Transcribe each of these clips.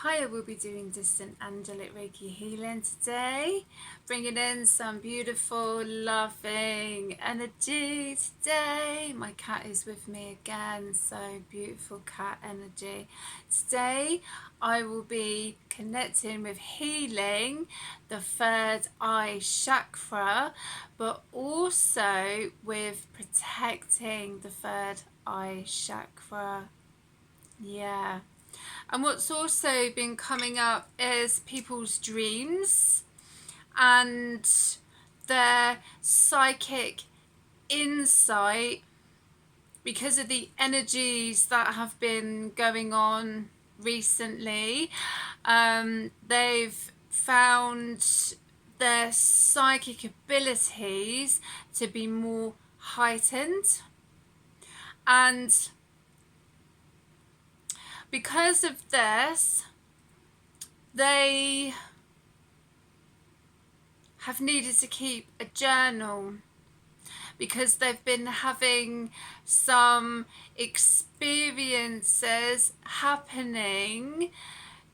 Hi, I will be doing distant angelic Reiki healing today, bringing in some beautiful, loving energy today. My cat is with me again, so beautiful cat energy. Today, I will be connecting with healing the third eye chakra, but also with protecting the third eye chakra. Yeah. And what's also been coming up is people's dreams and their psychic insight because of the energies that have been going on recently. They've found their psychic abilities to be more heightened, and because of this, they have needed to keep a journal because they've been having some experiences happening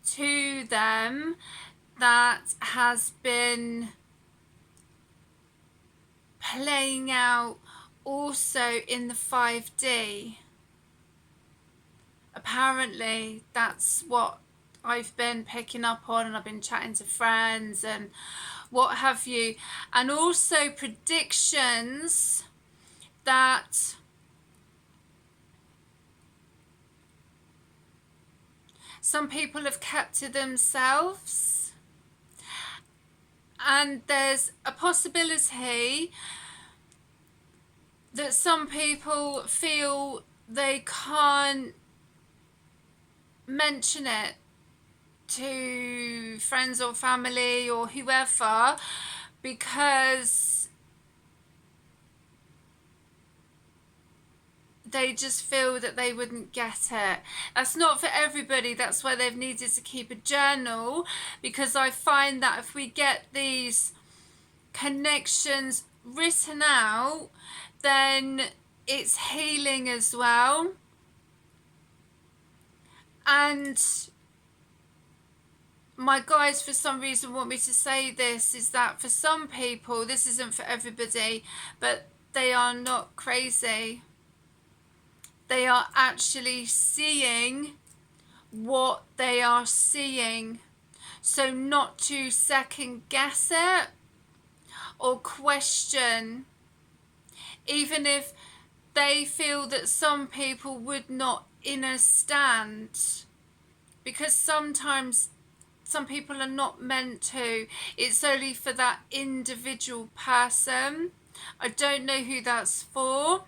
to them that has been playing out also in the 5D. Apparently that's what I've been picking up on, and I've been chatting to friends and what have you, and also predictions that some people have kept to themselves, and there's a possibility that some people feel they can't mention it to friends or family or whoever because they just feel that they wouldn't get it. That's not for everybody. That's why they've needed to keep a journal, because I find that if we get these connections written out, then it's healing as well. And my guides, for some reason, want me to say this, is that for some people, this isn't for everybody, but they are not crazy. They are actually seeing what they are seeing. So not to second guess it or question, even if they feel that some people would not understand, because sometimes some people are not meant to. It's only for that individual person. I don't know who that's for,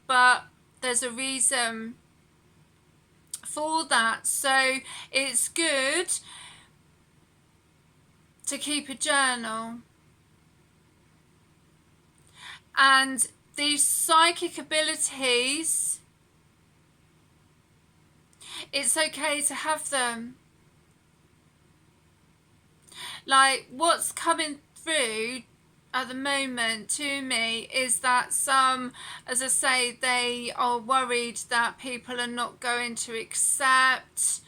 but there's a reason for that. So it's good to keep a journal. And these psychic abilities, it's okay to have them. Like what's coming through at the moment to me is that some, as I say, they are worried that people are not going to accept,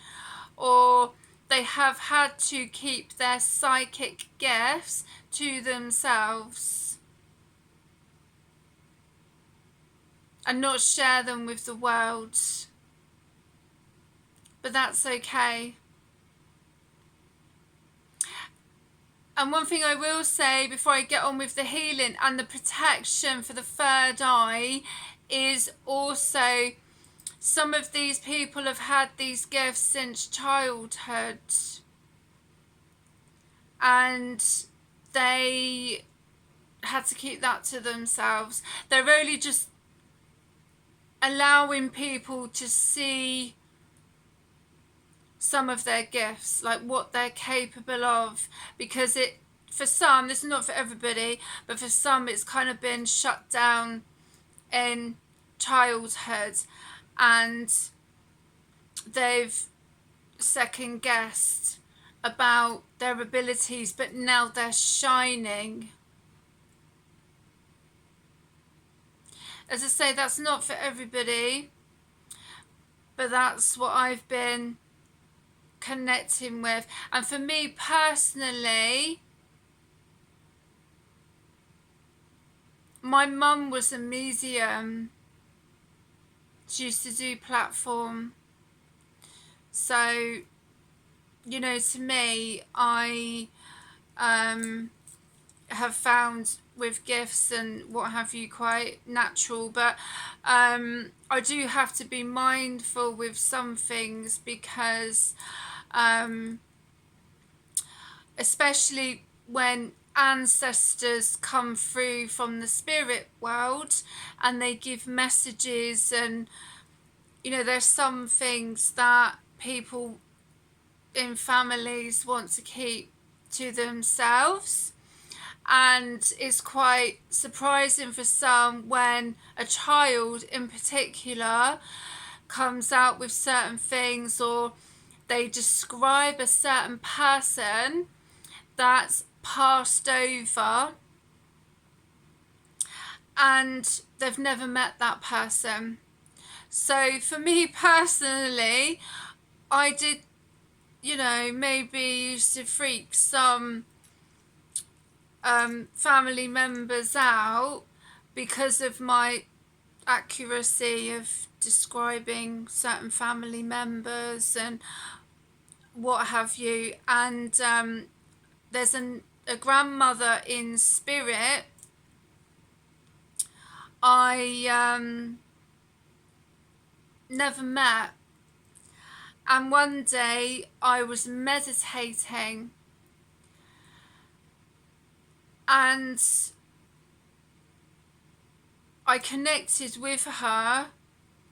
or they have had to keep their psychic gifts to themselves and not share them with the world. But that's okay. And one thing I will say before I get on with the healing and the protection for the third eye is also some of these people have had these gifts since childhood, and they had to keep that to themselves. They're only just allowing people to see some of their gifts, like what they're capable of, because it, for some, this is not for everybody, but for some it's kind of been shut down in childhood, and they've second guessed about their abilities, but now they're shining. As I say, that's not for everybody, but that's what I've been connecting with. And for me personally, my mum was a medium. She used to do platform. So, you know, to me, I have found with gifts and what have you quite natural, but I do have to be mindful with some things, because especially when ancestors come through from the spirit world and they give messages, and you know, there's some things that people in families want to keep to themselves, and it's quite surprising for some when a child in particular comes out with certain things, or they describe a certain person that's passed over and they've never met that person. So for me personally, I did, you know, maybe used to freak some family members out because of my accuracy of describing certain family members and what have you. And there's a grandmother in spirit I never met, and one day I was meditating and I connected with her,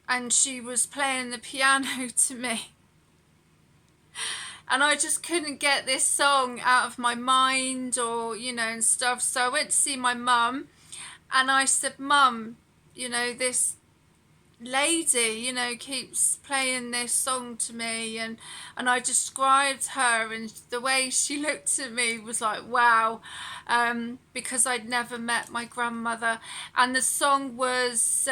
and she was playing the piano to me, and I just couldn't get this song out of my mind, or you know, and stuff. So I went to see my mum and I said, Mum, you know, this lady, you know, keeps playing this song to me, and I described her, and the way she looked at me was like, wow, because I'd never met my grandmother. And the song was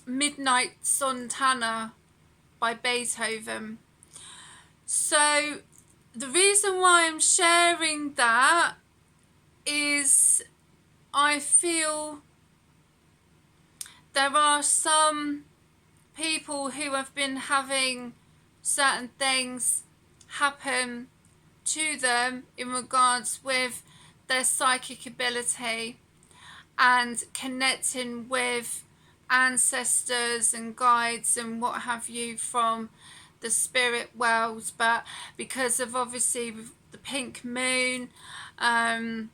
Midnight Sonata by Beethoven. So the reason why I'm sharing that is I feel there are some people who have been having certain things happen to them in regards with their psychic ability and connecting with ancestors and guides and what have you from the spirit world. But because of obviously the pink moon and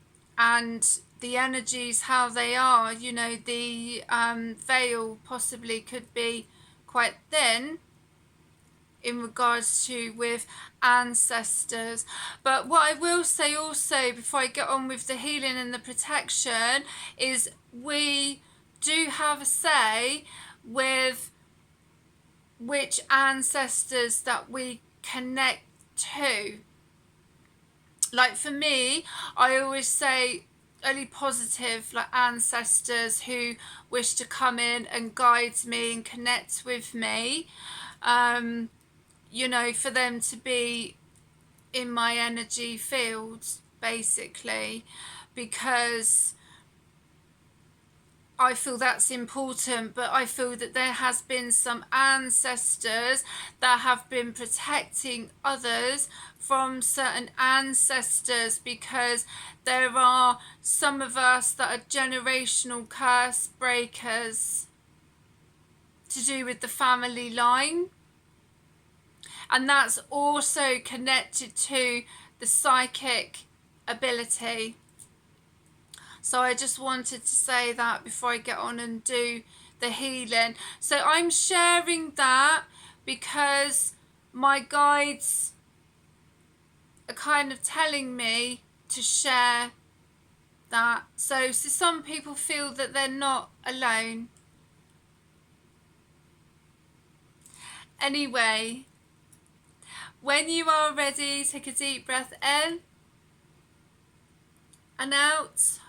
the energies how they are, you know, the veil possibly could be quite thin in regards to with ancestors. But what I will say also before I get on with the healing and the protection is we do have a say with which ancestors that we connect to. Like for me, I always say only positive, like ancestors who wish to come in and guide me and connect with me, you know, for them to be in my energy field basically, because I feel that's important. But I feel that there has been some ancestors that have been protecting others from certain ancestors, because there are some of us that are generational curse breakers to do with the family line, and that's also connected to the psychic ability. So I just wanted to say that before I get on and do the healing. So I'm sharing that because my guides are kind of telling me to share that. So some people feel that they're not alone. Anyway, when you are ready, take a deep breath in and out,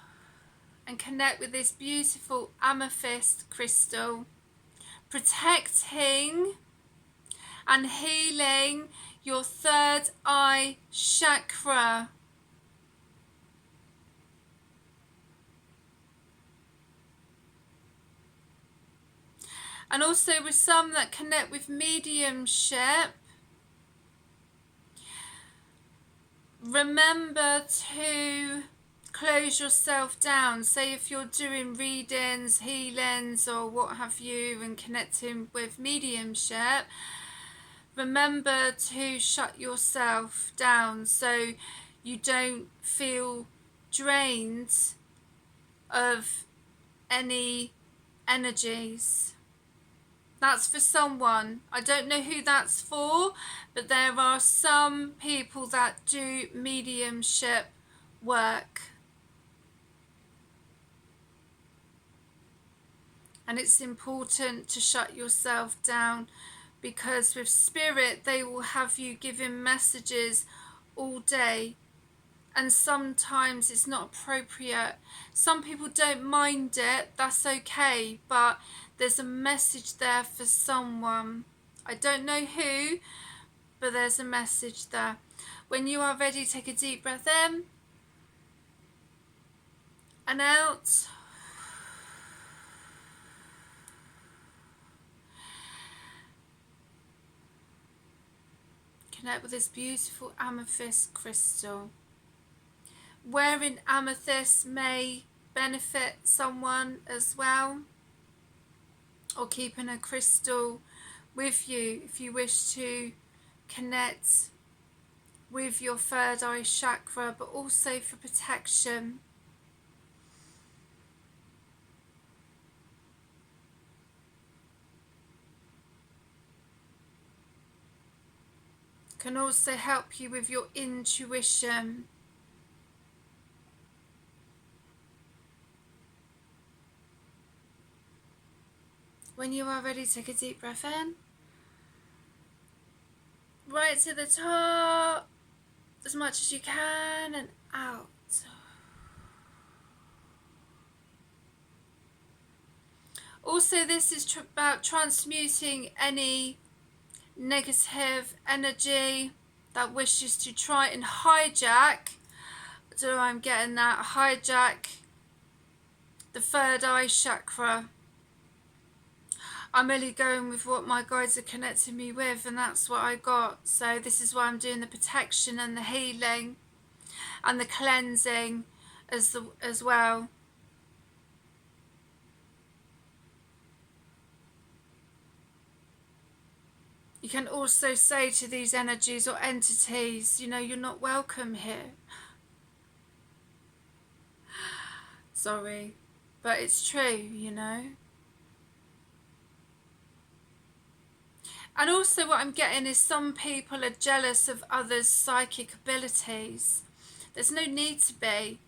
and connect with this beautiful amethyst crystal, protecting and healing your third eye chakra. And also with some that connect with mediumship, remember to close yourself down. Say if you're doing readings, healings or what have you and connecting with mediumship, remember to shut yourself down so you don't feel drained of any energies. That's for someone. I don't know who that's for, but there are some people that do mediumship work. And it's important to shut yourself down, because with spirit they will have you giving messages all day, and sometimes it's not appropriate. Some people don't mind it, that's okay, but there's a message there for someone. I don't know who, but there's a message there. When you are ready, take a deep breath in and out. Connect with this beautiful amethyst crystal. Wearing amethyst may benefit someone as well, or keeping a crystal with you if you wish to connect with your third eye chakra, but also for protection. Can also help you with your intuition. When you are ready, take a deep breath in. Right to the top, as much as you can, and out. Also, this is about transmuting any negative energy that wishes to try and hijack, so I'm getting that, hijack the third eye chakra. I'm only going with what my guides are connecting me with, and that's what I got. So this is why I'm doing the protection and the healing and the cleansing as well. You can also say to these energies or entities, you know, you're not welcome here. Sorry, but it's true, you know. And also what I'm getting is some people are jealous of others' psychic abilities. There's no need to be.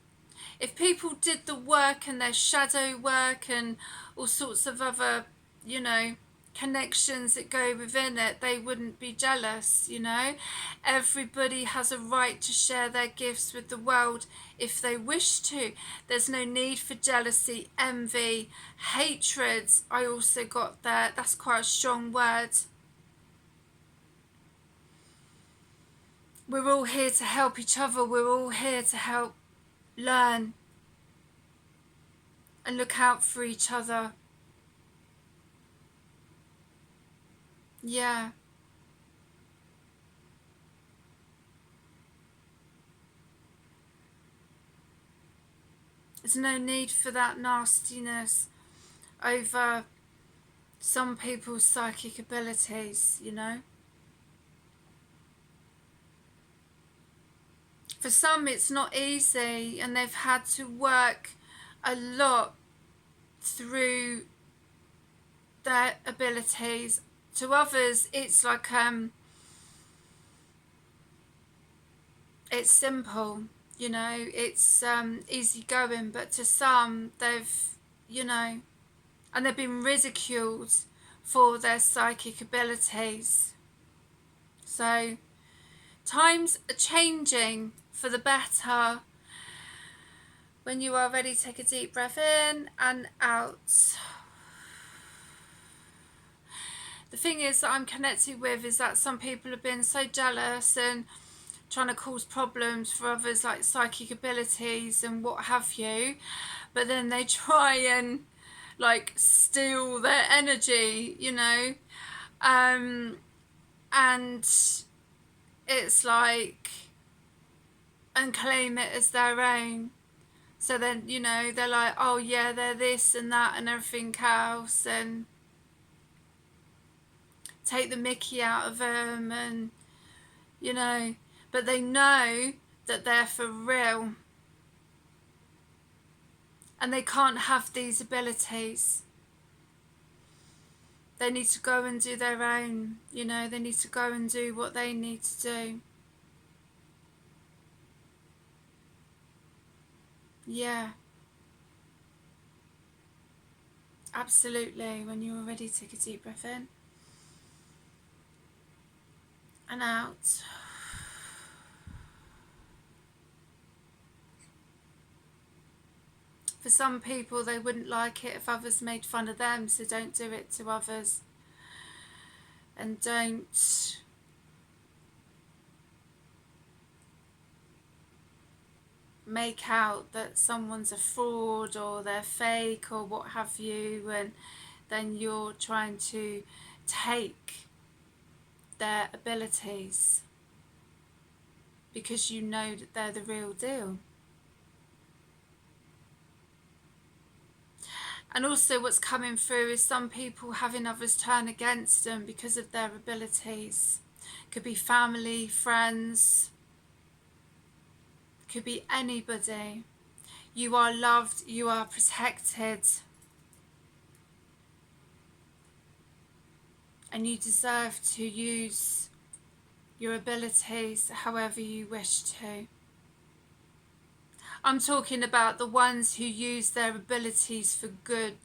If people did the work and their shadow work and all sorts of other, you know, connections that go within it, they wouldn't be jealous, you know. Everybody has a right to share their gifts with the world if they wish to. There's no need for jealousy, envy, hatred. I also got there. That's quite a strong word. We're all here to help each other. We're all here to help learn and look out for each other. Yeah. There's no need for that nastiness over some people's psychic abilities, you know. For some it's not easy and they've had to work a lot through their abilities. To others it's like it's simple, you know, it's easy going, but to some they've, you know, and they've been ridiculed for their psychic abilities. So times are changing for the better. When you are ready, take a deep breath in and out. the thing is that I'm connected with is that some people have been so jealous and trying to cause problems for others, like psychic abilities and what have you, but then they try and like steal their energy, you know, and it's like, and claim it as their own. So then, you know, they're like, oh yeah, they're this and that and everything else, and take the mickey out of them, and you know, but they know that they're for real, and they can't have these abilities. They need to go and do their own, you know, they need to go and do what they need to do. Yeah. Absolutely. When you're ready, take a deep breath in and out. For some people, they wouldn't like it if others made fun of them, so don't do it to others. And don't make out that someone's a fraud or they're fake or what have you, and then you're trying to take their abilities because you know that they're the real deal. And also what's coming through is some people having others turn against them because of their abilities. Could be family, friends, could be anybody. You are loved, you are protected, and you deserve to use your abilities however you wish to. I'm talking about the ones who use their abilities for good,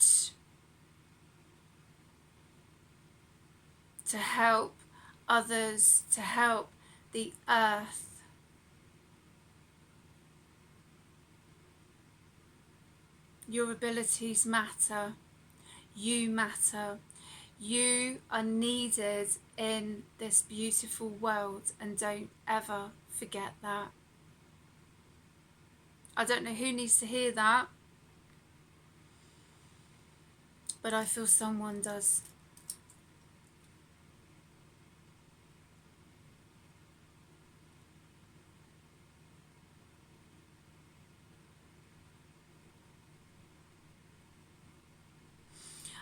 to help others, to help the earth. Your abilities matter. You matter. You are needed in this beautiful world, and don't ever forget that. I don't know who needs to hear that, but I feel someone does.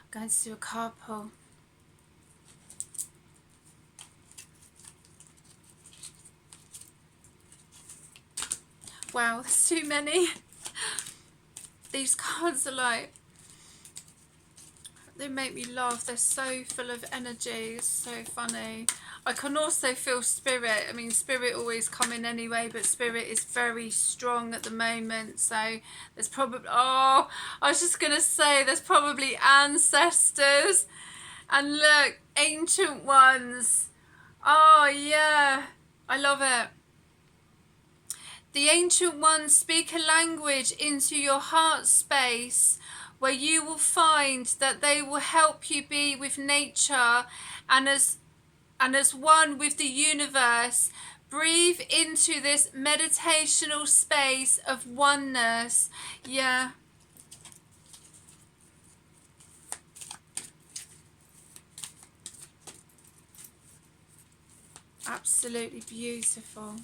I'm going to do a card pull. Wow, there's too many. These cards are like, they make me laugh. They're so full of energy. It's so funny. I can also feel spirit. I mean, spirit always come in anyway, but spirit is very strong at the moment. So there's probably, oh, I was just going to say there's probably ancestors. And look, ancient ones. Oh, yeah. I love it. The ancient ones speak a language into your heart space where you will find that they will help you be with nature and as one with the universe. Breathe into this meditational space of oneness. Yeah. Absolutely beautiful.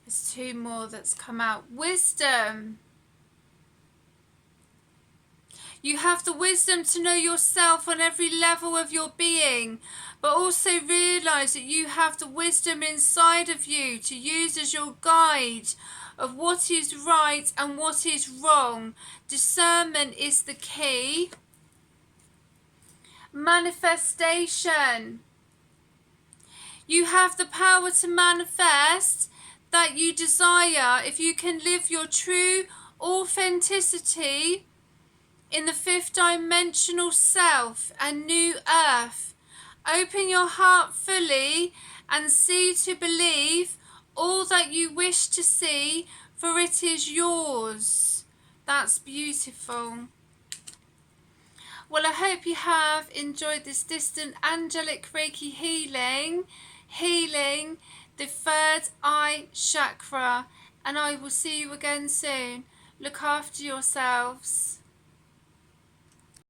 There's two more that's come out. Wisdom. You have the wisdom to know yourself on every level of your being, but also realize that you have the wisdom inside of you to use as your guide of what is right and what is wrong. Discernment is the key. Manifestation. You have the power to manifest that you desire if you can live your true authenticity in the fifth dimensional self and new earth. Open your heart fully and see to believe all that you wish to see, for it is yours. That's beautiful. Well, I hope you have enjoyed this distant angelic Reiki healing the third eye chakra, and I will see you again soon. Look after yourselves.